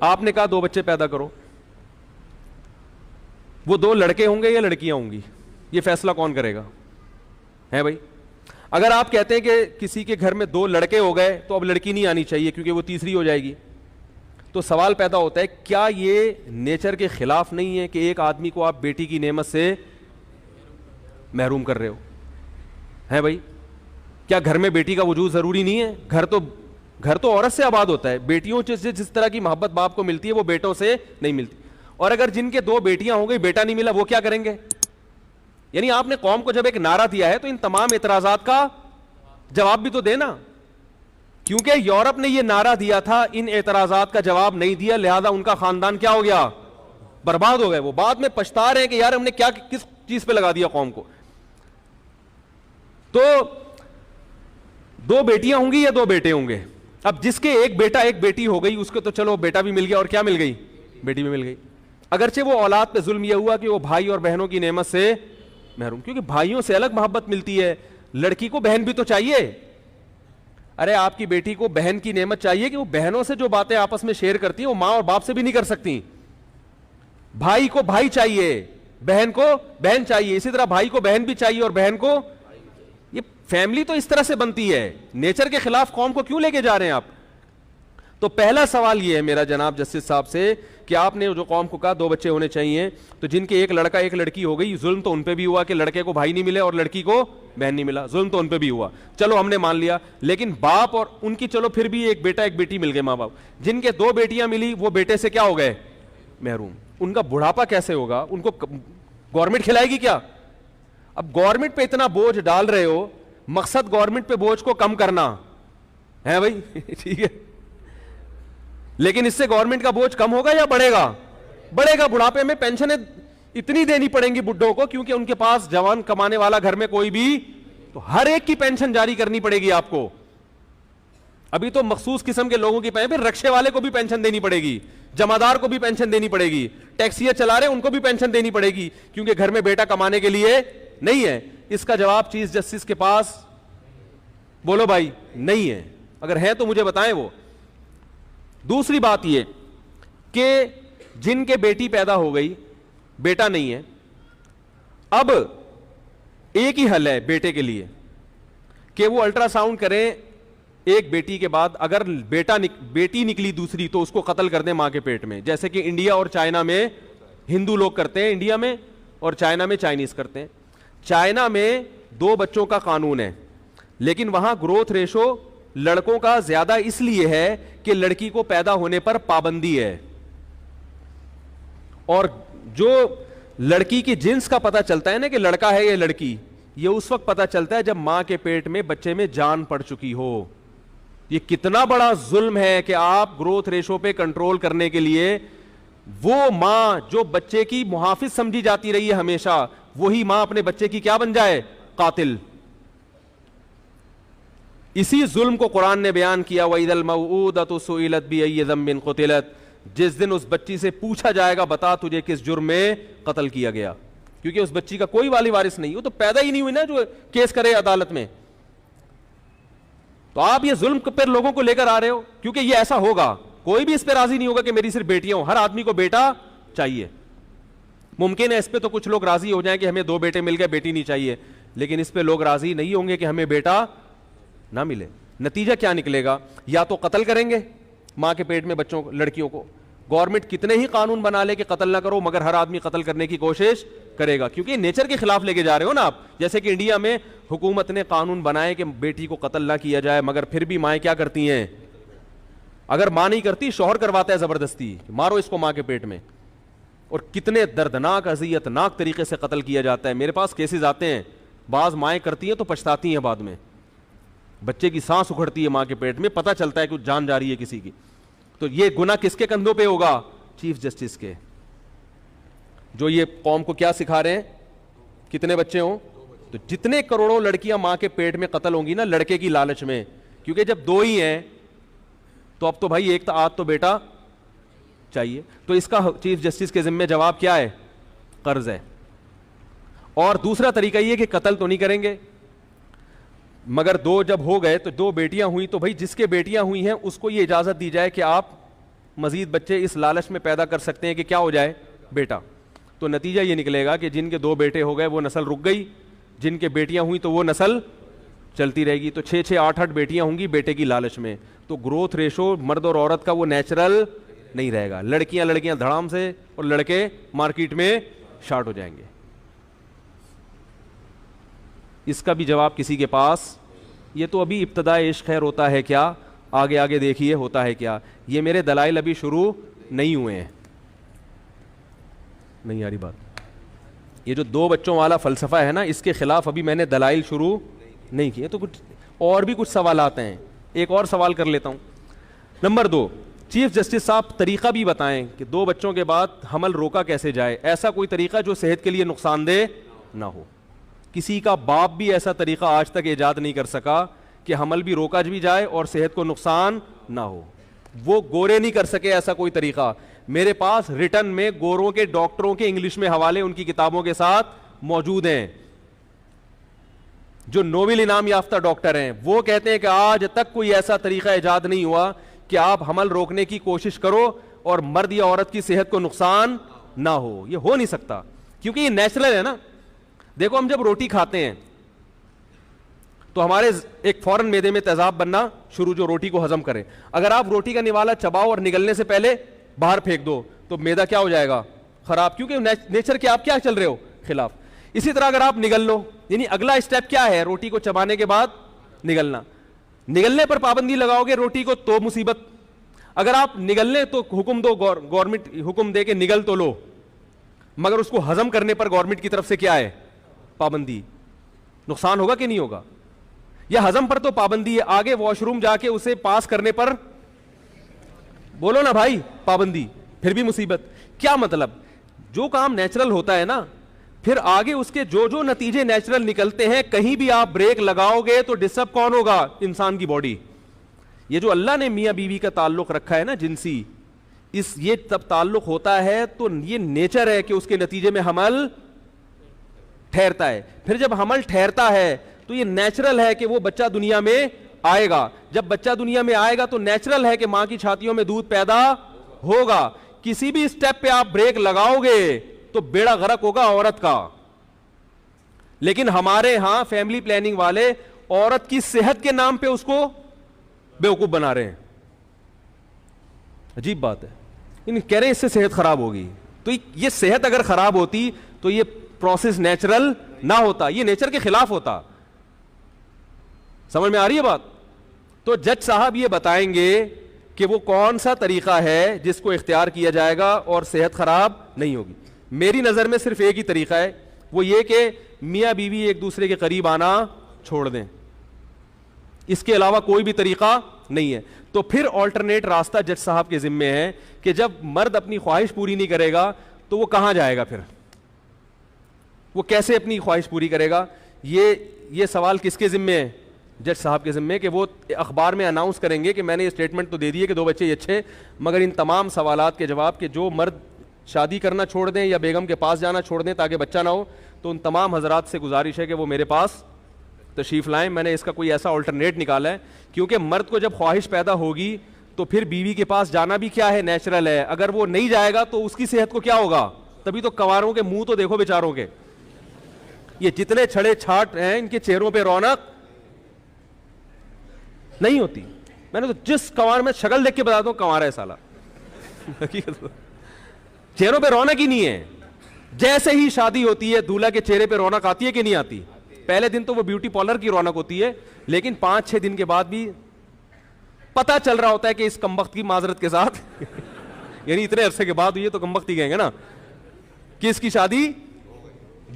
آپ نے کہا 2 بچے پیدا کرو, وہ 2 لڑکے ہوں گے یا لڑکیاں ہوں گی, یہ فیصلہ کون کرے گا؟ ہے بھائی. اگر آپ کہتے ہیں کہ کسی کے گھر میں 2 لڑکے ہو گئے تو اب لڑکی نہیں آنی چاہیے کیونکہ وہ تیسری ہو جائے گی, تو سوال پیدا ہوتا ہے کیا یہ نیچر کے خلاف نہیں ہے کہ ایک آدمی کو آپ بیٹی کی نعمت سے محروم کر رہے ہو؟ ہے بھائی, کیا گھر میں بیٹی کا وجود ضروری نہیں ہے؟ گھر تو عورت سے آباد ہوتا ہے, بیٹیوں سے جس طرح کی محبت باپ کو ملتی ہے وہ بیٹوں سے نہیں ملتی. اور اگر جن کے 2 بیٹیاں ہو گئی بیٹا نہیں ملا وہ کیا کریں گے؟ یعنی آپ نے قوم کو جب ایک نعرہ دیا ہے تو ان تمام اعتراضات کا جواب بھی تو دینا, کیونکہ یورپ نے یہ نعرہ دیا تھا, ان اعتراضات کا جواب نہیں دیا, لہذا ان کا خاندان کیا ہو گیا؟ برباد ہو گئے. وہ بعد میں پچھتا رہے ہیں کہ یار ہم نے کیا کس چیز پہ لگا دیا قوم کو. تو 2 بیٹیاں ہوں گی یا 2 بیٹے ہوں گے؟ اب جس کے ایک بیٹا ایک بیٹی ہو گئی اس کو تو چلو بیٹا بھی مل گیا اور کیا مل گئی؟ بیٹی بھی مل گئی. اگرچہ وہ اولاد پہ ظلم یہ ہوا کہ وہ بھائی اور بہنوں کی نعمت سے محروم, کیونکہ بھائیوں سے الگ محبت ملتی ہے, لڑکی کو بہن بھی تو چاہیے. ارے آپ کی بیٹی کو بہن کی نعمت چاہیے کہ وہ بہنوں سے جو باتیں آپس میں شیئر کرتی ہیں وہ ماں اور باپ سے بھی نہیں کر سکتی. بھائی کو بھائی چاہیے, بہن کو بہن چاہیے, اسی طرح بھائی کو بہن بھی چاہیے اور بہن کو. یہ فیملی تو اس طرح سے بنتی ہے, نیچر کے خلاف قوم کو کیوں لے کے جا رہے ہیں آپ؟ تو پہلا سوال یہ ہے میرا جناب جسٹس صاحب سے کہ آپ نے جو قوم کو کہا 2 بچے ہونے چاہیے, تو جن کے ایک لڑکا ایک لڑکی ہو گئی, ظلم تو ان پہ بھی ہوا کہ لڑکے کو بھائی نہیں ملے اور لڑکی کو بہن نہیں ملا, ظلم تو ان پہ بھی ہوا, چلو ہم نے مان لیا. لیکن باپ اور ان کی چلو پھر بھی ایک بیٹا ایک بیٹی مل گئے ماں باپ, جن کے 2 بیٹیاں ملی وہ بیٹے سے کیا ہو گئے؟ محروم. ان کا بڑھاپا کیسے ہوگا؟ ان کو گورنمنٹ کھلائے گی کیا؟ اب گورنمنٹ پہ اتنا بوجھ ڈال رہے ہو, مقصد گورنمنٹ پہ بوجھ کو کم کرنا ہے بھائی ٹھیک ہے, لیکن اس سے گورنمنٹ کا بوجھ کم ہوگا یا بڑھے گا؟ بڑھے گا. بڑھاپے میں پینشنیں اتنی دینی پڑیں گی بڈھوں کو کیونکہ ان کے پاس جوان کمانے والا گھر میں کوئی بھی, تو ہر ایک کی پینشن جاری کرنی پڑے گی آپ کو. ابھی تو مخصوص قسم کے لوگوں کی پھر رکشے والے کو بھی پینشن دینی پڑے گی, جمعدار کو بھی پینشن دینی پڑے گی, ٹیکسیاں چلا رہے ان کو بھی پینشن دینی پڑے گی کیونکہ گھر میں بیٹا کمانے کے لیے نہیں ہے. اس کا جواب چیف جسٹس کے پاس بولو بھائی نہیں ہے. اگر ہے تو مجھے بتائیں وہ. دوسری بات یہ کہ جن کے بیٹی پیدا ہو گئی بیٹا نہیں ہے, اب ایک ہی حل ہے بیٹے کے لیے کہ وہ الٹرا ساؤنڈ کریں ایک بیٹی کے بعد, اگر بیٹی نکلی دوسری تو اس کو قتل کر دیں ماں کے پیٹ میں, جیسے کہ انڈیا اور چائنا میں ہندو لوگ کرتے ہیں, انڈیا میں اور چائنا میں چائنیز کرتے ہیں. چائنا میں 2 بچوں کا قانون ہے لیکن وہاں گروتھ ریشو لڑکوں کا زیادہ اس لیے ہے کہ لڑکی کو پیدا ہونے پر پابندی ہے, اور جو لڑکی کی جنس کا پتہ چلتا ہے نا کہ لڑکا ہے یا لڑکی, یہ اس وقت پتہ چلتا ہے جب ماں کے پیٹ میں بچے میں جان پڑ چکی ہو. یہ کتنا بڑا ظلم ہے کہ آپ گروتھ ریشو پہ کنٹرول کرنے کے لیے وہ ماں جو بچے کی محافظ سمجھی جاتی رہی ہے ہمیشہ, وہی ماں اپنے بچے کی کیا بن جائے؟ قاتل. اسی ظلم کو قرآن نے بیان کیا وَإِذَا الْمَوْءُودَةُ سُئِلَتْ بِأَيِّ ذَنبٍ قُتِلَتْ, جس دن اس بچی سے پوچھا جائے گا بتا تجھے کس جرم میں قتل کیا گیا, کیونکہ اس بچی کا کوئی والی وارث نہیں, وہ تو پیدا ہی نہیں ہوئی نا جو کیس کرے عدالت میں. تو آپ یہ ظلم پر لوگوں کو لے کر آ رہے ہو کیونکہ یہ ایسا ہوگا, کوئی بھی اس پہ راضی نہیں ہوگا کہ میری صرف بیٹیاں ہوں, ہر آدمی کو بیٹا چاہیے. ممکن ہے اس پہ تو کچھ لوگ راضی ہو جائیں کہ ہمیں 2 بیٹے مل گئے بیٹی نہیں چاہیے, لیکن اس پہ لوگ راضی نہیں ہوں گے کہ ہمیں بیٹا نہ ملے. نتیجہ کیا نکلے گا؟ یا تو قتل کریں گے ماں کے پیٹ میں بچوں کو, لڑکیوں کو. گورنمنٹ کتنے ہی قانون بنا لے کہ قتل نہ کرو, مگر ہر آدمی قتل کرنے کی کوشش کرے گا کیونکہ نیچر کے خلاف لے کے جا رہے ہو نا آپ. جیسے کہ انڈیا میں حکومت نے قانون بنائے کہ بیٹی کو قتل نہ کیا جائے, مگر پھر بھی مائیں کیا کرتی ہیں؟ اگر ماں نہیں کرتی شوہر کرواتا ہے زبردستی, مارو اس کو ماں کے پیٹ میں. اور کتنے دردناک اذیت ناک طریقے سے قتل کیا جاتا ہے. میرے پاس کیسز آتے ہیں, بعض مائیں کرتی ہیں تو پچھتاتی ہیں بعد میں, بچے کی سانس اکھڑتی ہے ماں کے پیٹ میں, پتہ چلتا ہے کہ جان جا رہی ہے کسی کی. تو یہ گناہ کس کے کندھوں پہ ہوگا؟ چیف جسٹس کے, جو یہ قوم کو کیا سکھا رہے ہیں کتنے بچے ہوں. تو جتنے کروڑوں لڑکیاں ماں کے پیٹ میں قتل ہوں گی نا لڑکے کی لالچ میں, کیونکہ جب 2 ہی ہیں تو اب تو بھائی ایک تو بیٹا چاہیے, تو اس کا چیف جسٹس کے ذمہ جواب کیا ہے؟ قرض ہے. اور دوسرا طریقہ یہ کہ قتل تو نہیں کریں گے, مگر 2 جب ہو گئے تو 2 بیٹیاں ہوئی تو بھائی جس کے بیٹیاں ہوئی ہیں اس کو یہ اجازت دی جائے کہ آپ مزید بچے اس لالچ میں پیدا کر سکتے ہیں کہ کیا ہو جائے بیٹا. تو نتیجہ یہ نکلے گا کہ جن کے 2 بیٹے ہو گئے وہ نسل رک گئی, جن کے بیٹیاں ہوئیں تو وہ نسل چلتی رہے گی. تو 6 8 بیٹیاں ہوں گی بیٹے کی لالچ میں, تو گروتھ ریشو مرد اور عورت کا وہ نیچرل نہیں رہے گا. لڑکیاں دھڑام سے اور لڑکے مارکیٹ میں شارٹ ہو جائیں گے. اس کا بھی جواب کسی کے پاس, یہ تو ابھی ابتدائے عشق خیر ہوتا ہے کیا, آگے دیکھیے ہوتا ہے کیا. یہ میرے دلائل ابھی شروع نہیں ہوئے ہیں. نہیں آ رہی بات. یہ جو 2 بچوں والا فلسفہ ہے نا, اس کے خلاف ابھی میں نے دلائل شروع نہیں کیے. تو کچھ اور بھی کچھ سوالات ہیں, ایک اور سوال کر لیتا ہوں. نمبر 2, چیف جسٹس صاحب طریقہ بھی بتائیں کہ 2 بچوں کے بعد حمل روکا کیسے جائے. ایسا کوئی طریقہ جو صحت کے لیے نقصان دہ نہ ہو. کسی کا باپ بھی ایسا طریقہ آج تک ایجاد نہیں کر سکا کہ حمل بھی روکا بھی جائے اور صحت کو نقصان نہ ہو. وہ گورے نہیں کر سکے ایسا کوئی طریقہ. میرے پاس ریٹن میں گوروں کے ڈاکٹروں کے انگلش میں حوالے ان کی کتابوں کے ساتھ موجود ہیں, جو نوبل انعام یافتہ ڈاکٹر ہیں. وہ کہتے ہیں کہ آج تک کوئی ایسا طریقہ ایجاد نہیں ہوا کہ آپ حمل روکنے کی کوشش کرو اور مرد یا عورت کی صحت کو نقصان نہ ہو. یہ ہو نہیں سکتا کیونکہ یہ نیچرل ہے نا. دیکھو ہم جب روٹی کھاتے ہیں تو ہمارے ایک فوراً معدے میں تیزاب بننا شروع, جو روٹی کو ہضم کرے. اگر آپ روٹی کا نوالا چباؤ اور نگلنے سے پہلے باہر پھینک دو تو معدہ کیا ہو جائے گا, خراب, کیونکہ نیچر کے آپ کیا چل رہے ہو, خلاف. اسی طرح اگر آپ نگل لو, یعنی اگلا اسٹیپ کیا ہے, روٹی کو چبانے کے بعد نگلنا. نگلنے پر پابندی لگاؤ گے روٹی کو تو مصیبت. اگر آپ نگلنے تو حکم دو, گورنمنٹ حکم دے کے نگل تو لو, مگر اس کو ہضم کرنے پر گورنمنٹ کی طرف سے کیا ہے, پابندی. نقصان ہوگا کہ نہیں ہوگا؟ یا ہضم پر تو پابندی ہے, آگے واش روم جا کے اسے پاس کرنے پر بولو نا بھائی پابندی, پھر بھی مصیبت. کیا مطلب, جو کام نیچرل ہوتا ہے نا, پھر آگے اس کے جو نتیجے نیچرل نکلتے ہیں, کہیں بھی آپ بریک لگاؤ گے تو ڈسٹرب کون ہوگا, انسان کی باڈی. یہ جو اللہ نے میاں بیوی کا تعلق رکھا ہے نا جنسی, یہ تب تعلق ہوتا ہے تو یہ نیچر ہے کہ اس کے نتیجے میں حمل ٹھہرتا ہے. پھر جب حمل ٹھہرتا ہے تو یہ نیچرل ہے کہ وہ بچہ دنیا میں آئے گا. جب بچہ دنیا میں آئے گا تو نیچرل ہے کہ ماں کی چھاتیوں میں دودھ پیدا ہوگا. کسی بھی اسٹیپ پہ آپ بریک لگاؤ گے تو بیڑا غرق ہوگا عورت کا. لیکن ہمارے ہاں فیملی پلاننگ والے عورت کی صحت کے نام پہ اس کو بیوقوف بنا رہے ہیں. عجیب بات ہے, کہہ رہے ہیں اس سے صحت خراب ہوگی. تو یہ صحت اگر خراب ہوتی تو یہ پروسیس نیچرل نہ ہوتا, یہ نیچر کے خلاف ہوتا. سمجھ میں آ رہی ہے بات؟ تو جج صاحب یہ بتائیں گے کہ وہ کون سا طریقہ ہے جس کو اختیار کیا جائے گا اور صحت خراب نہیں ہوگی. میری نظر میں صرف ایک ہی طریقہ ہے, وہ یہ کہ میاں بیوی ایک دوسرے کے قریب آنا چھوڑ دیں. اس کے علاوہ کوئی بھی طریقہ نہیں ہے. تو پھر آلٹرنیٹ راستہ جج صاحب کے ذمے ہے کہ جب مرد اپنی خواہش پوری نہیں کرے گا تو وہ کہاں جائے گا, پھر وہ کیسے اپنی خواہش پوری کرے گا. یہ سوال کس کے ذمے ہے, جج صاحب کے ذمے, کہ وہ اخبار میں اناؤنس کریں گے کہ میں نے یہ اسٹیٹمنٹ تو دے دی ہے کہ 2 بچے اچھے, مگر ان تمام سوالات کے جواب کہ جو مرد شادی کرنا چھوڑ دیں یا بیگم کے پاس جانا چھوڑ دیں تاکہ بچہ نہ ہو, تو ان تمام حضرات سے گزارش ہے کہ وہ میرے پاس تشریف لائیں. میں نے اس کا کوئی ایسا آلٹرنیٹ نکالا ہے, کیونکہ مرد کو جب خواہش پیدا ہوگی تو پھر بیوی کے پاس جانا بھی کیا ہے, نیچرل ہے. اگر وہ نہیں جائے گا تو اس کی صحت کو کیا ہوگا. تبھی تو کنواروں کے منہ تو دیکھو بیچاروں کے, یہ جتنے چھڑے چھاٹ ہیں ان کے چہروں پہ رونق نہیں ہوتی. میں نے تو جس کنوار میں شکل دیکھ کے بتاتا ہوں کنوارا ہے سالا, چہروں پہ رونق ہی نہیں ہے. جیسے ہی شادی ہوتی ہے دولہا کے چہرے پہ رونق آتی ہے کہ نہیں آتی. پہلے دن تو وہ بیوٹی پارلر کی رونق ہوتی ہے, لیکن 5-6 دن کے بعد بھی پتا چل رہا ہوتا ہے کہ اس کمبخت کی معذرت کے ساتھ یعنی اتنے عرصے کے بعد ہوئی ہے تو کمبخت ہی کہیں گے نا, کہ اس کی شادی.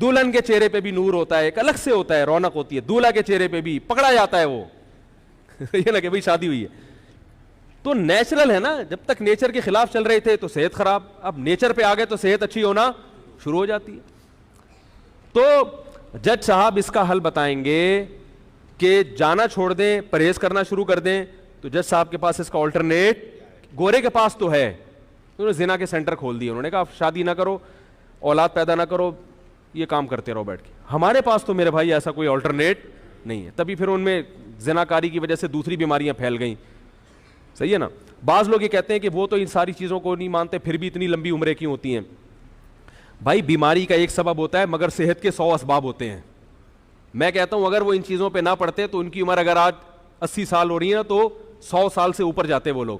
دلہن کے چہرے پہ بھی نور ہوتا ہے, ایک الگ سے ہوتا ہے, رونق ہوتی ہے. دولہا کے چہرے پہ بھی پکڑا جاتا ہے وہ یہ نہ کہ بھائی شادی ہوئی ہے. تو نیچرل ہے نا, جب تک نیچر کے خلاف چل رہے تھے تو صحت خراب, اب نیچر پہ آ گئے تو صحت اچھی ہونا شروع ہو جاتی ہے. تو جج صاحب اس کا حل بتائیں گے کہ جانا چھوڑ دیں, پرہیز کرنا شروع کر دیں. تو جج صاحب کے پاس اس کا آلٹرنیٹ, گورے کے پاس تو ہے, انہوں نے زنا کے سینٹر کھول دیے. انہوں نے کہا شادی نہ کرو, اولاد پیدا نہ کرو, یہ کام کرتے رہو بیٹھ کے. ہمارے پاس تو میرے بھائی ایسا کوئی آلٹرنیٹ نہیں ہے. تبھی پھر ان میں زنا کاری کی وجہ سے دوسری بیماریاں پھیل گئیں. صحیح ہے نا. بعض لوگ یہ کہتے ہیں کہ وہ تو ان ساری چیزوں کو نہیں مانتے, پھر بھی اتنی لمبی عمریں کیوں ہوتی ہیں؟ بھائی بیماری کا ایک سبب ہوتا ہے مگر صحت کے 100 اسباب ہوتے ہیں. میں کہتا ہوں اگر وہ ان چیزوں پہ نہ پڑتے تو ان کی عمر اگر آج 80 سال ہو رہی ہے تو 100 سال سے اوپر جاتے وہ لوگ,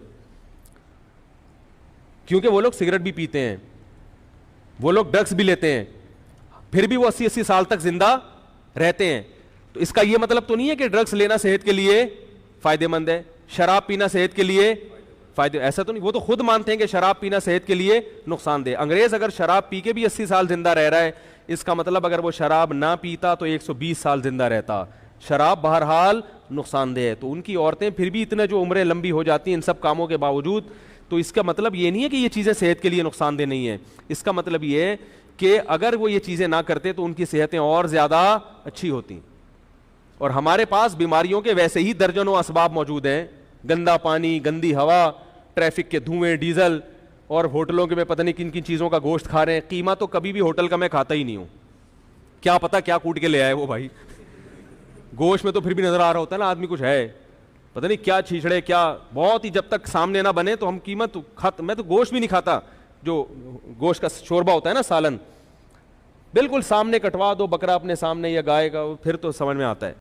کیونکہ وہ لوگ سگریٹ بھی پیتے ہیں, وہ لوگ ڈرگس بھی لیتے ہیں, پھر بھی وہ 80 سال تک زندہ رہتے ہیں. تو اس کا یہ مطلب تو نہیں ہے کہ ڈرگس لینا صحت کے لیے فائدہ مند ہے, شراب پینا صحت کے لیے فائدہ, ایسا تو نہیں. وہ تو خود مانتے ہیں کہ شراب پینا صحت کے لیے نقصان دہ. انگریز اگر شراب پی کے بھی 80 سال زندہ رہ رہا ہے, اس کا مطلب اگر وہ شراب نہ پیتا تو 120 سال زندہ رہتا. شراب بہرحال نقصان دہ ہے. تو ان کی عورتیں پھر بھی اتنے جو عمریں لمبی ہو جاتی ہیں ان سب کاموں کے باوجود, تو اس کا مطلب یہ نہیں ہے کہ یہ چیزیں صحت کے لیے نقصان دہ نہیں ہیں. اس کا مطلب یہ ہے کہ اگر وہ یہ چیزیں نہ کرتے تو ان کی صحتیں اور زیادہ اچھی ہوتی. اور ہمارے پاس بیماریوں کے ویسے ہی درجنوں اسباب موجود ہیں, گندا پانی, گندی ہوا, ٹریفک کے دھوئیں, ڈیزل, اور ہوٹلوں کے میں پتہ نہیں کن کن چیزوں کا گوشت کھا رہے ہیں. قیمہ تو کبھی بھی ہوٹل کا میں کھاتا ہی نہیں ہوں, کیا پتا کیا کوٹ کے لے آئے وہ بھائی. گوشت میں تو پھر بھی نظر آ رہا ہوتا ہے نا آدمی کچھ ہے, پتہ نہیں کیا چھیچڑے کیا, بہت ہی جب تک سامنے نہ بنے تو ہم قیمت میں تو گوشت بھی نہیں کھاتا, جو گوشت کا شوربہ ہوتا ہے نا, سالن, بالکل سامنے کٹوا دو بکرا اپنے سامنے یا گائے کا, پھر تو سمجھ میں آتا ہے.